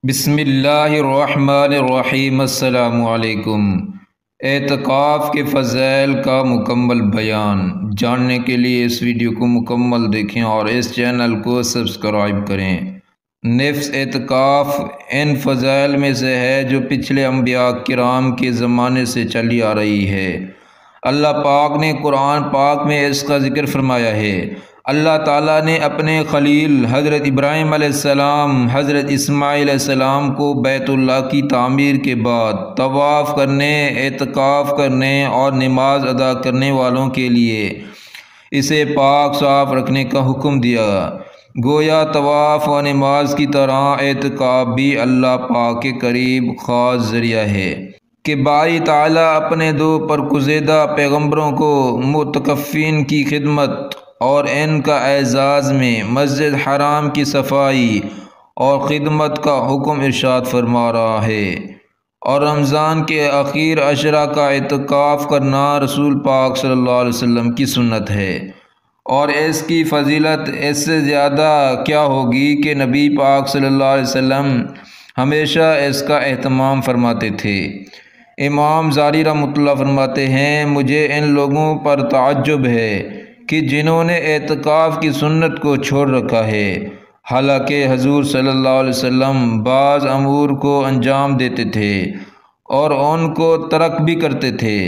بسم اللہ الرحمن الرحیم۔ السلام علیکم۔ اعتکاف کے فضائل کا مکمل بیان جاننے کے لیے اس ویڈیو کو مکمل دیکھیں اور اس چینل کو سبسکرائب کریں۔ نفس اعتکاف ان فضائل میں سے ہے جو پچھلے انبیاء کرام کے زمانے سے چلی آ رہی ہے۔ اللہ پاک نے قرآن پاک میں اس کا ذکر فرمایا ہے۔ اللہ تعالیٰ نے اپنے خلیل حضرت ابراہیم علیہ السلام، حضرت اسماعیل علیہ السلام کو بیت اللہ کی تعمیر کے بعد طواف کرنے، اعتکاف کرنے اور نماز ادا کرنے والوں کے لیے اسے پاک صاف رکھنے کا حکم دیا۔ گویا طواف و نماز کی طرح اعتکاف بھی اللہ پاک کے قریب خاص ذریعہ ہے کہ باری تعالیٰ اپنے دو برگزیدہ پیغمبروں کو معتکفین کی خدمت اور ان کا اعزاز میں مسجد حرام کی صفائی اور خدمت کا حکم ارشاد فرما رہا ہے، اور رمضان کے آخر عشرہ کا اعتکاف کرنا رسول پاک صلی اللہ علیہ وسلم کی سنت ہے، اور اس کی فضیلت اس سے زیادہ کیا ہوگی کہ نبی پاک صلی اللہ علیہ وسلم ہمیشہ اس کا اہتمام فرماتے تھے۔ امام زاری رحمۃ اللہ فرماتے ہیں، مجھے ان لوگوں پر تعجب ہے کہ جنہوں نے اعتکاف کی سنت کو چھوڑ رکھا ہے، حالانکہ حضور صلی اللہ علیہ وسلم بعض امور کو انجام دیتے تھے اور ان کو ترک بھی کرتے تھے،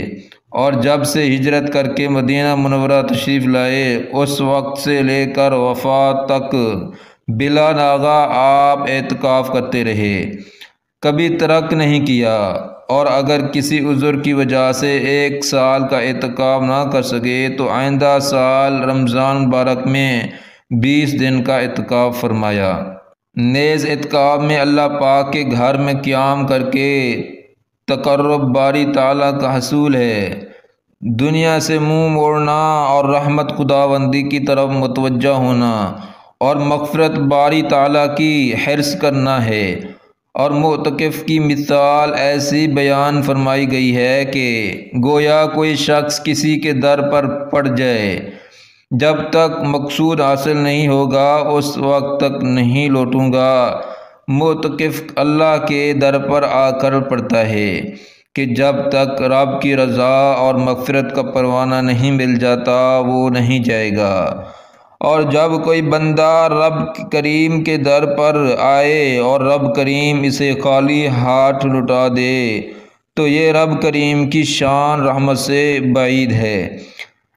اور جب سے ہجرت کر کے مدینہ منورہ تشریف لائے اس وقت سے لے کر وفات تک بلا ناغہ آپ اعتکاف کرتے رہے، کبھی ترک نہیں کیا، اور اگر کسی عذر کی وجہ سے ایک سال کا اعتکاف نہ کر سکے تو آئندہ سال رمضان مبارک میں 20 دن کا اعتکاف فرمایا۔ نیز اعتکاف میں اللہ پاک کے گھر میں قیام کر کے تقرب باری تعالیٰ کا حصول ہے، دنیا سے منہ موڑنا اور رحمت خداوندی کی طرف متوجہ ہونا اور مغفرت باری تعالیٰ کی حرص کرنا ہے۔ اور معتکف کی مثال ایسی بیان فرمائی گئی ہے کہ گویا کوئی شخص کسی کے در پر پڑ جائے، جب تک مقصود حاصل نہیں ہوگا اس وقت تک نہیں لوٹوں گا۔ معتکف اللہ کے در پر آ کر پڑتا ہے کہ جب تک رب کی رضا اور مغفرت کا پروانہ نہیں مل جاتا وہ نہیں جائے گا، اور جب کوئی بندہ رب کریم کے در پر آئے اور رب کریم اسے خالی ہاتھ لوٹا دے تو یہ رب کریم کی شان رحمت سے بعید ہے۔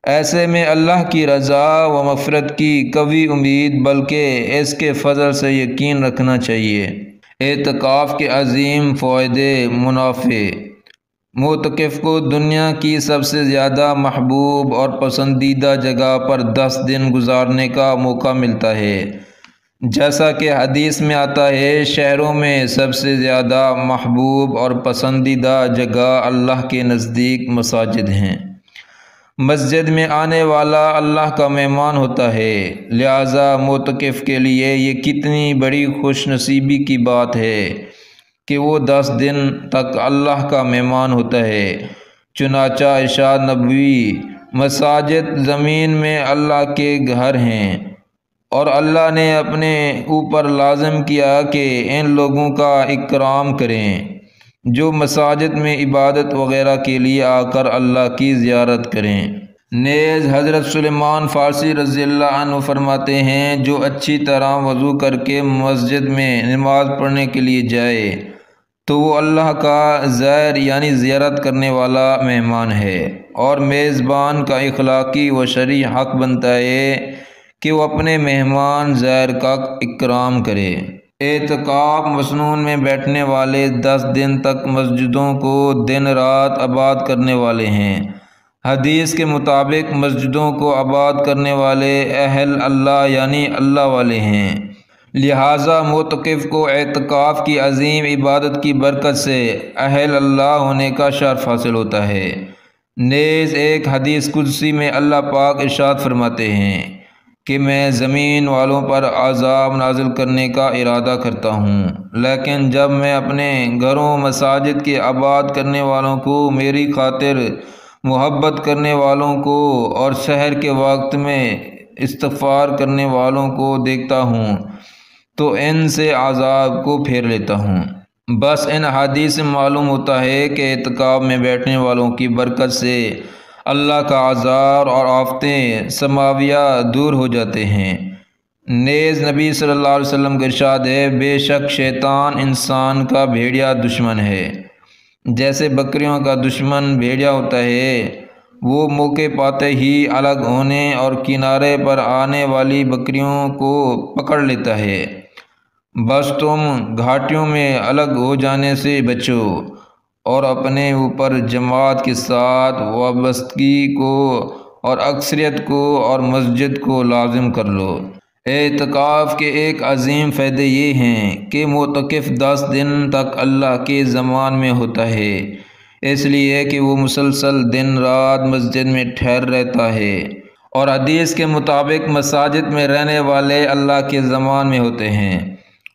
ایسے میں اللہ کی رضا و مغفرت کی قوی امید بلکہ اس کے فضل سے یقین رکھنا چاہیے۔ اعتکاف کے عظیم فوائد منافع۔ معتکف کو دنیا کی سب سے زیادہ محبوب اور پسندیدہ جگہ پر 10 دن گزارنے کا موقع ملتا ہے، جیسا کہ حدیث میں آتا ہے، شہروں میں سب سے زیادہ محبوب اور پسندیدہ جگہ اللہ کے نزدیک مساجد ہیں۔ مسجد میں آنے والا اللہ کا مہمان ہوتا ہے، لہذا معتکف کے لیے یہ کتنی بڑی خوش نصیبی کی بات ہے کہ وہ 10 دن تک اللہ کا مہمان ہوتا ہے۔ چنانچہ ارشاد نبوی، مساجد زمین میں اللہ کے گھر ہیں، اور اللہ نے اپنے اوپر لازم کیا کہ ان لوگوں کا اکرام کریں جو مساجد میں عبادت وغیرہ کے لیے آ کر اللہ کی زیارت کریں۔ نیز حضرت سلیمان فارسی رضی اللہ عنہ فرماتے ہیں، جو اچھی طرح وضو کر کے مسجد میں نماز پڑھنے کے لیے جائے تو وہ اللہ کا زائر یعنی زیارت کرنے والا مہمان ہے، اور میزبان کا اخلاقی و شرعی حق بنتا ہے کہ وہ اپنے مہمان زائر کا اکرام کرے۔ اعتکاف مسنون میں بیٹھنے والے 10 دن تک مسجدوں کو دن رات آباد کرنے والے ہیں۔ حدیث کے مطابق مسجدوں کو آباد کرنے والے اہل اللہ یعنی اللہ والے ہیں، لہٰذا معتکف کو اعتکاف کی عظیم عبادت کی برکت سے اہل اللہ ہونے کا شرف حاصل ہوتا ہے۔ نیز ایک حدیث قدسی میں اللہ پاک ارشاد فرماتے ہیں کہ میں زمین والوں پر عذاب نازل کرنے کا ارادہ کرتا ہوں، لیکن جب میں اپنے گھروں مساجد کے آباد کرنے والوں کو، میری خاطر محبت کرنے والوں کو اور سحر کے وقت میں استغفار کرنے والوں کو دیکھتا ہوں تو ان سے عذاب کو پھیر لیتا ہوں۔ بس ان حدیث سے معلوم ہوتا ہے کہ اعتکاف میں بیٹھنے والوں کی برکت سے اللہ کا عذاب اور آفتیں سماویہ دور ہو جاتے ہیں۔ نیز نبی صلی اللہ علیہ وسلم کا ارشاد ہے، بے شک شیطان انسان کا بھیڑیا دشمن ہے۔ جیسے بکریوں کا دشمن بھیڑیا ہوتا ہے، وہ موقع پاتے ہی الگ ہونے اور کنارے پر آنے والی بکریوں کو پکڑ لیتا ہے۔ بس تم گھاٹیوں میں الگ ہو جانے سے بچو اور اپنے اوپر جماعت کے ساتھ وابستگی کو اور اکثریت کو اور مسجد کو لازم کر لو۔ اعتکاف کے ایک عظیم فائدے یہ ہیں کہ معتکف 10 دن تک اللہ کے ضمان میں ہوتا ہے، اس لیے کہ وہ مسلسل دن رات مسجد میں ٹھہر رہتا ہے، اور حدیث کے مطابق مساجد میں رہنے والے اللہ کے ضمان میں ہوتے ہیں۔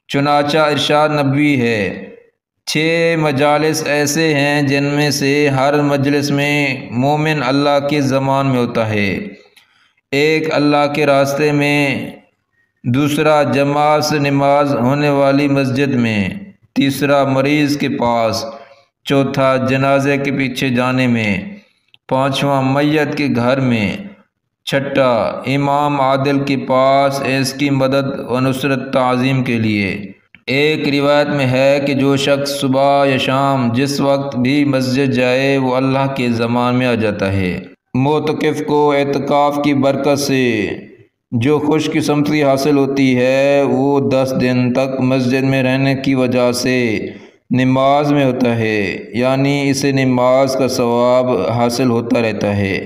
چنانچہ ارشاد نبوی ہے، 6 مجالس ایسے ہیں جن میں سے ہر مجلس میں مومن اللہ کے ضمان میں ہوتا ہے۔ ایک اللہ کے راستے میں، دوسرا جماعت سے نماز ہونے والی مسجد میں، تیسرا مریض کے پاس، چوتھا جنازے کے پیچھے جانے میں، پانچواں میت کے گھر میں، چھٹا امام عادل کے پاس اس کی مدد و نصرت تعظیم کے لیے۔ ایک روایت میں ہے کہ جو شخص صبح یا شام جس وقت بھی مسجد جائے وہ اللہ کے ضمان میں آ جاتا ہے۔ معتکف کو اعتکاف کی برکت سے جو خوش قسمتی حاصل ہوتی ہے، وہ 10 دن تک مسجد میں رہنے کی وجہ سے نماز میں ہوتا ہے، یعنی اسے نماز کا ثواب حاصل ہوتا رہتا ہے۔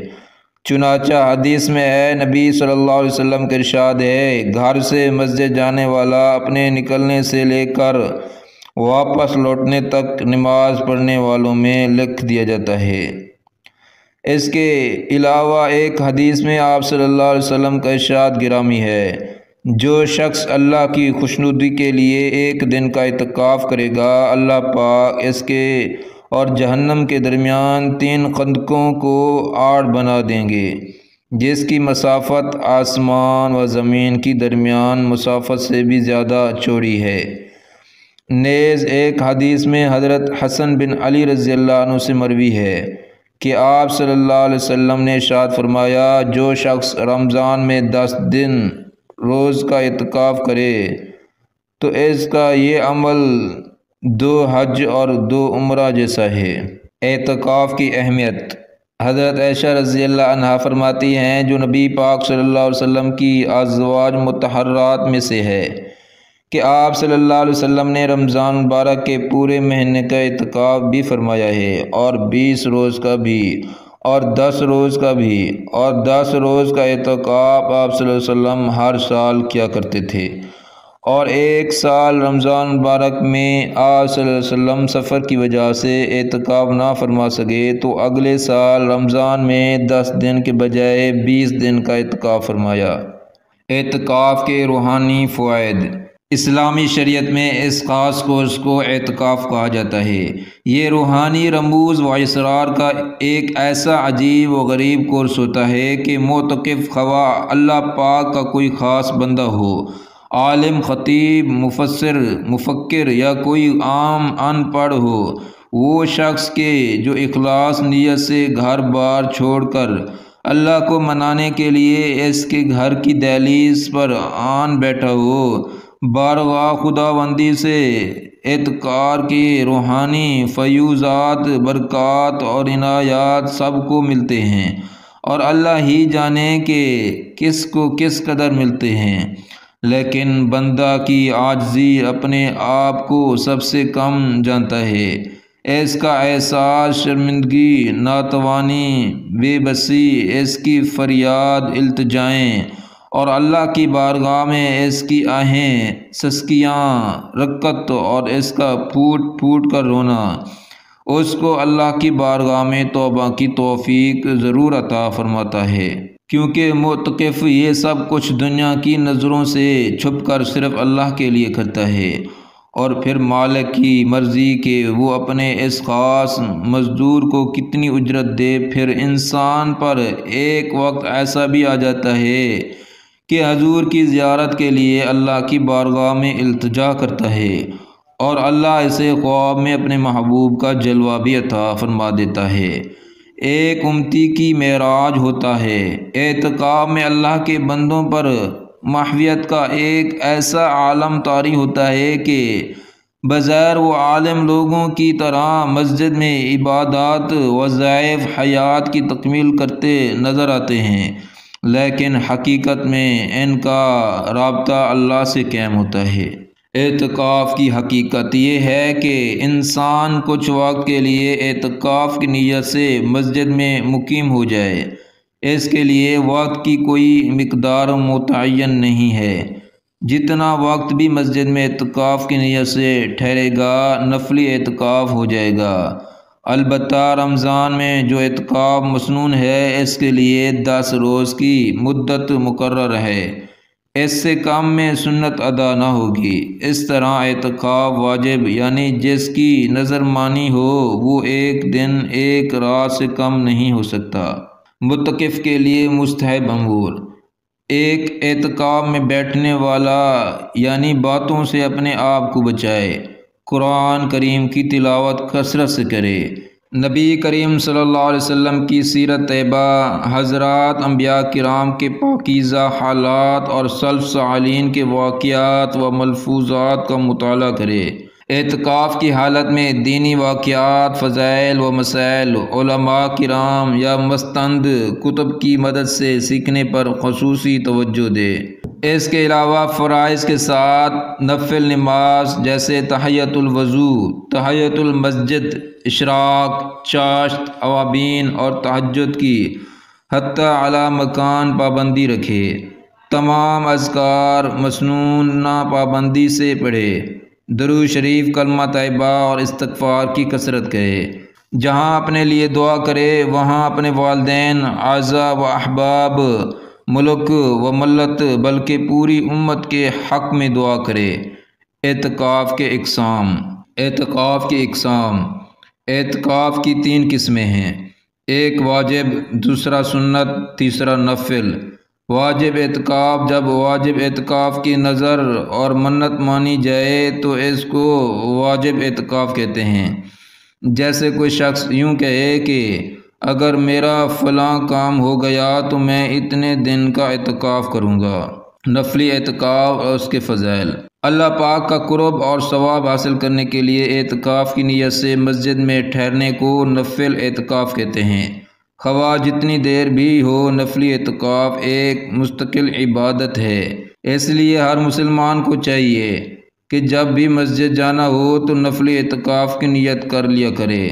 چنانچہ حدیث میں ہے، نبی صلی اللہ علیہ وسلم کا ارشاد ہے، گھر سے مسجد جانے والا اپنے نکلنے سے لے کر واپس لوٹنے تک نماز پڑھنے والوں میں لکھ دیا جاتا ہے۔ اس کے علاوہ ایک حدیث میں آپ صلی اللہ علیہ وسلم کا ارشاد گرامی ہے، جو شخص اللہ کی خوشنودی کے لیے ایک دن کا اعتکاف کرے گا، اللہ پاک اس کے اور جہنم کے درمیان 3 خندقوں کو آڑ بنا دیں گے، جس کی مسافت آسمان و زمین کی درمیان مسافت سے بھی زیادہ چوڑی ہے۔ نیز ایک حدیث میں حضرت حسن بن علی رضی اللہ عنہ سے مروی ہے کہ آپ صلی اللہ علیہ وسلم نے ارشاد فرمایا، جو شخص رمضان میں 10 دن روز کا اعتکاف کرے تو اس کا یہ عمل 2 حج اور 2 عمرہ جیسا ہے۔ اعتکاف کی اہمیت۔ حضرت عائشہ رضی اللہ عنہا فرماتی ہیں، جو نبی پاک صلی اللہ علیہ وسلم کی ازواج مطہرات میں سے ہے کہ آپ صلی اللہ علیہ وسلم نے رمضان مبارک کے پورے مہینے کا اعتکاف بھی فرمایا ہے، اور 20 روز کا بھی، اور 10 روز کا بھی، اور 10 روز کا اعتکاف آپ صلی اللہ علیہ وسلم ہر سال کیا کرتے تھے، اور ایک سال رمضان مبارک میں آپ صلی اللہ علیہ وسلم سفر کی وجہ سے اعتکاف نہ فرما سکے تو اگلے سال رمضان میں 10 دن کے بجائے 20 دن کا اعتکاف فرمایا۔ اعتکاف کے روحانی فوائد۔ اسلامی شریعت میں اس خاص کورس کو اعتکاف کہا جاتا ہے۔ یہ روحانی رموز و اسرار کا ایک ایسا عجیب و غریب کورس ہوتا ہے کہ معتکف خواہ اللہ پاک کا کوئی خاص بندہ ہو، عالم، خطیب، مفسر، مفکر یا کوئی عام ان پڑھ ہو، وہ شخص کے جو اخلاص نیت سے گھر بار چھوڑ کر اللہ کو منانے کے لیے اس کے گھر کی دہلیز پر آن بیٹھا ہو، بارگاہ خداوندی سے اعتکار کے روحانی فیوزات، برکات اور عنایات سب کو ملتے ہیں، اور اللہ ہی جانے کہ کس کو کس قدر ملتے ہیں، لیکن بندہ کی عاجزی اپنے آپ کو سب سے کم جانتا ہے۔ اس کا احساس شرمندگی، ناتوانی، بے بسی، اس کی فریاد التجائیں اور اللہ کی بارگاہ میں اس کی آہیں، سسکیاں، رکت اور اس کا پھوٹ پھوٹ کر رونا، اس کو اللہ کی بارگاہ میں توبہ کی توفیق ضرور عطا فرماتا ہے، کیونکہ معتکف یہ سب کچھ دنیا کی نظروں سے چھپ کر صرف اللہ کے لیے کرتا ہے، اور پھر مالک کی مرضی کہ وہ اپنے اس خاص مزدور کو کتنی اجرت دے۔ پھر انسان پر ایک وقت ایسا بھی آ جاتا ہے کہ حضور کی زیارت کے لیے اللہ کی بارگاہ میں التجا کرتا ہے اور اللہ اسے خواب میں اپنے محبوب کا جلوہ بھی عطا فرما دیتا ہے۔ ایک امتی کی معراج ہوتا ہے۔ اعتکاف میں اللہ کے بندوں پر محویت کا ایک ایسا عالم طاری ہوتا ہے کہ بظاہر وہ عالم لوگوں کی طرح مسجد میں عبادات وظائف حیات کی تکمیل کرتے نظر آتے ہیں، لیکن حقیقت میں ان کا رابطہ اللہ سے قائم ہوتا ہے۔ اعتکاف کی حقیقت یہ ہے کہ انسان کچھ وقت کے لیے اعتکاف کی نیت سے مسجد میں مقیم ہو جائے۔ اس کے لیے وقت کی کوئی مقدار متعین نہیں ہے۔ جتنا وقت بھی مسجد میں اعتکاف کی نیت سے ٹھہرے گا نفلی اعتکاف ہو جائے گا۔ البتہ رمضان میں جو اعتکاف مسنون ہے اس کے لیے 10 روز کی مدت مقرر ہے، اس سے کم میں سنت ادا نہ ہوگی۔ اس طرح اعتکاف واجب یعنی جس کی نظر مانی ہو وہ ایک دن ایک رات سے کم نہیں ہو سکتا۔ معتکف کے لیے مستحب امور: ایک اعتکاف میں بیٹھنے والا یعنی باتوں سے اپنے آپ کو بچائے، قرآن کریم کی تلاوت کثرت سے کرے، نبی کریم صلی اللہ علیہ وسلم کی سیرت طیبہ، حضرات انبیاء کرام کے پاکیزہ حالات اور سلف صالحین کے واقعات و ملفوظات کا مطالعہ کرے۔ اعتکاف کی حالت میں دینی واقعات، فضائل و مسائل، علماء کرام یا مستند کتب کی مدد سے سیکھنے پر خصوصی توجہ دے۔ اس کے علاوہ فرائض کے ساتھ نفل نماز جیسے تحیۃ الوضو، تحیۃ المسجد، اشراق، چاشت، اوابین اور تہجد کی حتی اعلی مکان پابندی رکھے۔ تمام اذکار مسنونہ پابندی سے پڑھے۔ درود شریف، کلمہ طیبہ اور استغفار کی کثرت کرے۔ جہاں اپنے لیے دعا کرے وہاں اپنے والدین، اعزاء و احباب، ملک و ملت بلکہ پوری امت کے حق میں دعا کرے۔ اعتکاف کے اقسام: اعتکاف کی 3 قسمیں ہیں: ایک واجب، دوسرا سنت، تیسرا نفل۔ واجب اعتکاف: جب واجب اعتکاف کی نظر اور منت مانی جائے تو اس کو واجب اعتکاف کہتے ہیں۔ جیسے کوئی شخص یوں کہے کہ اگر میرا فلاں کام ہو گیا تو میں اتنے دن کا اعتکاف کروں گا۔ نفلی اعتکاف اور اس کے فضائل: اللہ پاک کا قرب اور ثواب حاصل کرنے کے لیے اعتکاف کی نیت سے مسجد میں ٹھہرنے کو نفل اعتکاف کہتے ہیں۔ خواہ جتنی دیر بھی ہو، نفلی اعتکاف ایک مستقل عبادت ہے۔ اس لیے ہر مسلمان کو چاہیے کہ جب بھی مسجد جانا ہو تو نفلی اعتکاف کی نیت کر لیا کرے۔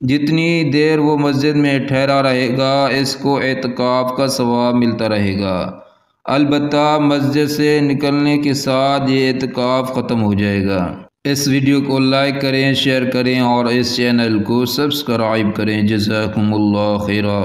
جتنی دیر وہ مسجد میں ٹھہرا رہے گا اس کو اعتکاف کا ثواب ملتا رہے گا۔ البتہ مسجد سے نکلنے کے ساتھ یہ اعتکاف ختم ہو جائے گا۔ اس ویڈیو کو لائک کریں، شیئر کریں اور اس چینل کو سبسکرائب کریں۔ جزاکم اللہ خیرا۔